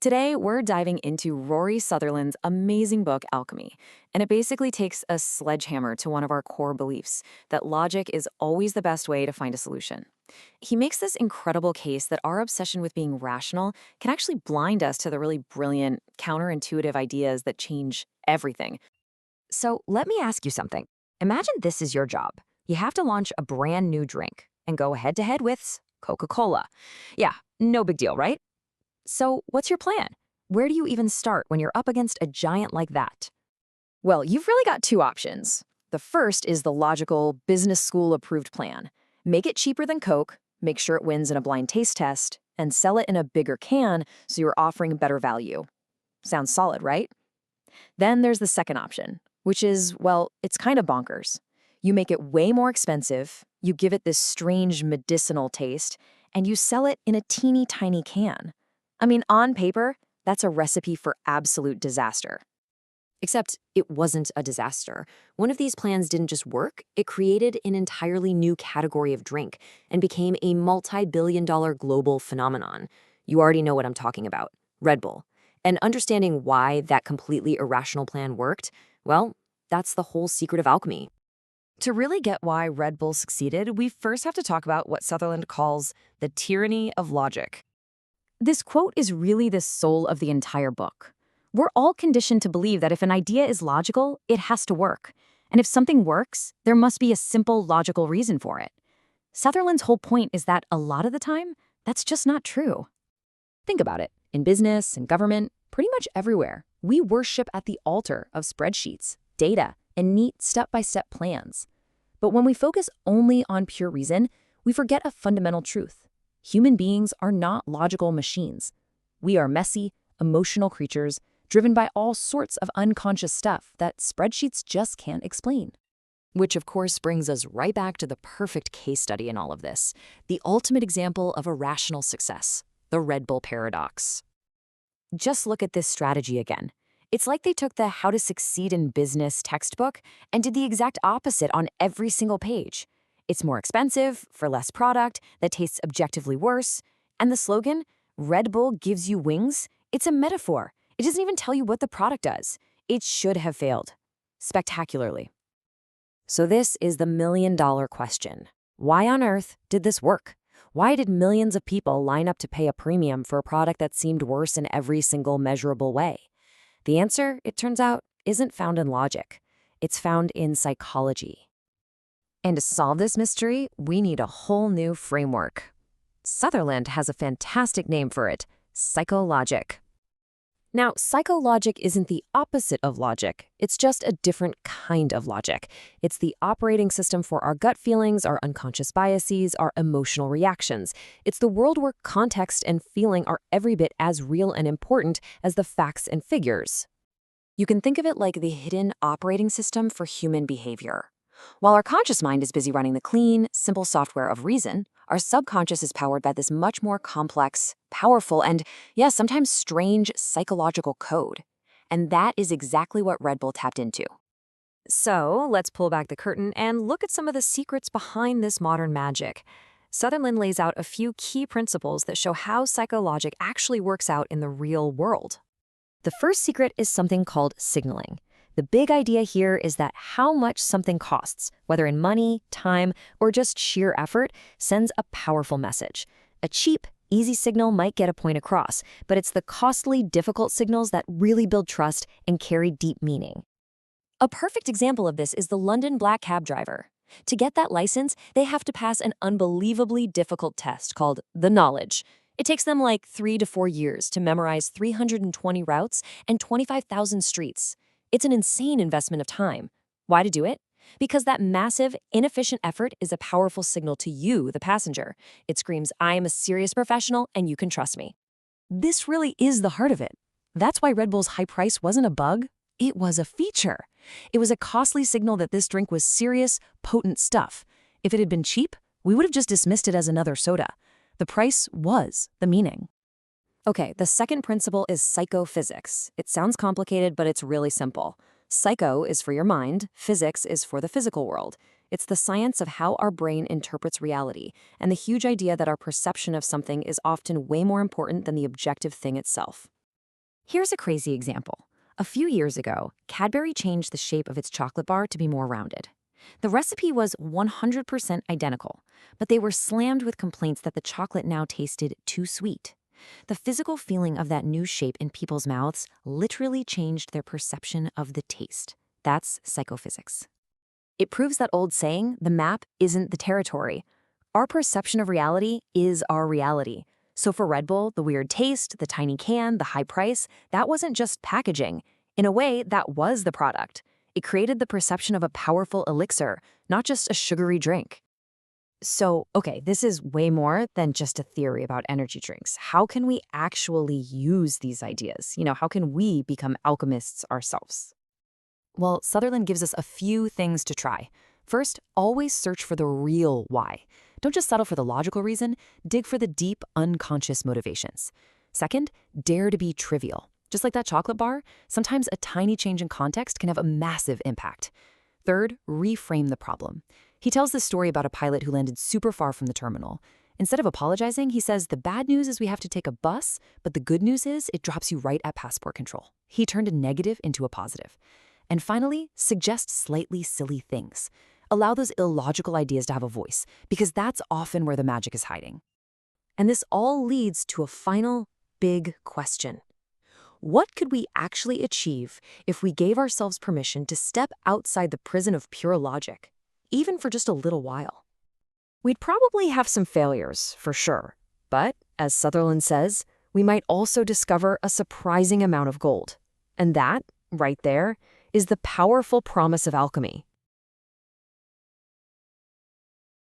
Today, we're diving into Rory Sutherland's amazing book, Alchemy, and it basically takes a sledgehammer to one of our core beliefs that logic is always the best way to find a solution. He makes this incredible case that our obsession with being rational can actually blind us to the really brilliant, counterintuitive ideas that change everything. So let me ask you something. Imagine this is your job. You have to launch a brand new drink and go head to head with Coca-Cola. Yeah, no big deal, right? So what's your plan? Where do you even start when you're up against a giant like that? Well, you've really got two options. The first is the logical, business school approved plan. Make it cheaper than Coke, make sure it wins in a blind taste test, and sell it in a bigger can so you're offering better value. Sounds solid, right? Then there's the second option, which is, well, it's kind of bonkers. You make it way more expensive, you give it this strange medicinal taste, and you sell it in a teeny tiny can. I mean, on paper, that's a recipe for absolute disaster. Except it wasn't a disaster. One of these plans didn't just work, it created an entirely new category of drink and became a multi-billion-dollar global phenomenon. You already know what I'm talking about, Red Bull. And understanding why that completely irrational plan worked, well, that's the whole secret of alchemy. To really get why Red Bull succeeded, we first have to talk about what Sutherland calls the tyranny of logic. This quote is really the soul of the entire book. We're all conditioned to believe that if an idea is logical, it has to work. And if something works, there must be a simple logical reason for it. Sutherland's whole point is that a lot of the time, that's just not true. Think about it. In business and government, pretty much everywhere, we worship at the altar of spreadsheets, data, and neat step-by-step plans. But when we focus only on pure reason, we forget a fundamental truth. Human beings are not logical machines. We are messy, emotional creatures driven by all sorts of unconscious stuff that spreadsheets just can't explain. Which, of course, brings us right back to the perfect case study in all of this, the ultimate example of irrational success, the Red Bull paradox. Just look at this strategy again. It's like they took the How to Succeed in Business textbook and did the exact opposite on every single page. It's more expensive, for less product, that tastes objectively worse. And the slogan, Red Bull gives you wings, it's a metaphor. It doesn't even tell you what the product does. It should have failed. Spectacularly. So this is the million-dollar question. Why on earth did this work? Why did millions of people line up to pay a premium for a product that seemed worse in every single measurable way? The answer, it turns out, isn't found in logic. It's found in psychology. And to solve this mystery, we need a whole new framework. Sutherland has a fantastic name for it, psychologic. Now, psychologic isn't the opposite of logic. It's just a different kind of logic. It's the operating system for our gut feelings, our unconscious biases, our emotional reactions. It's the world where context and feeling are every bit as real and important as the facts and figures. You can think of it like the hidden operating system for human behavior. While our conscious mind is busy running the clean, simple software of reason, our subconscious is powered by this much more complex, powerful, and, yes, sometimes strange psychological code. And that is exactly what Red Bull tapped into. So let's pull back the curtain and look at some of the secrets behind this modern magic. Sutherland lays out a few key principles that show how psychologic actually works out in the real world. The first secret is something called signaling. The big idea here is that how much something costs, whether in money, time, or just sheer effort, sends a powerful message. A cheap, easy signal might get a point across, but it's the costly, difficult signals that really build trust and carry deep meaning. A perfect example of this is the London black cab driver. To get that license, they have to pass an unbelievably difficult test called the knowledge. It takes them like 3 to 4 years to memorize 320 routes and 25,000 streets. It's an insane investment of time. Why to do it? Because that massive, inefficient effort is a powerful signal to you, the passenger. It screams, I am a serious professional and you can trust me. This really is the heart of it. That's why Red Bull's high price wasn't a bug. It was a feature. It was a costly signal that this drink was serious, potent stuff. If it had been cheap, we would have just dismissed it as another soda. The price was the meaning. Okay, the second principle is psychophysics. It sounds complicated, but it's really simple. Psycho is for your mind, physics is for the physical world. It's the science of how our brain interprets reality, and the huge idea that our perception of something is often way more important than the objective thing itself. Here's a crazy example. A few years ago, Cadbury changed the shape of its chocolate bar to be more rounded. The recipe was 100% identical, but they were slammed with complaints that the chocolate now tasted too sweet. The physical feeling of that new shape in people's mouths literally changed their perception of the taste. That's psychophysics. It proves that old saying, the map isn't the territory. Our perception of reality is our reality. So for Red Bull, the weird taste, the tiny can, the high price, that wasn't just packaging. In a way, that was the product. It created the perception of a powerful elixir, not just a sugary drink. So, okay, this is way more than just a theory about energy drinks. How can we actually use these ideas? How can we become alchemists ourselves? Well, Sutherland gives us a few things to try. First, always search for the real why. Don't just settle for the logical reason, dig for the deep, unconscious motivations. Second, dare to be trivial. Just like that chocolate bar, sometimes a tiny change in context can have a massive impact. Third, reframe the problem. He tells this story about a pilot who landed super far from the terminal. Instead of apologizing, he says, the bad news is we have to take a bus, but the good news is it drops you right at passport control. He turned a negative into a positive. And finally, suggest slightly silly things. Allow those illogical ideas to have a voice, because that's often where the magic is hiding. And this all leads to a final big question. What could we actually achieve if we gave ourselves permission to step outside the prison of pure logic, even for just a little while? We'd probably have some failures, for sure. But, as Sutherland says, we might also discover a surprising amount of gold. And that, right there, is the powerful promise of alchemy.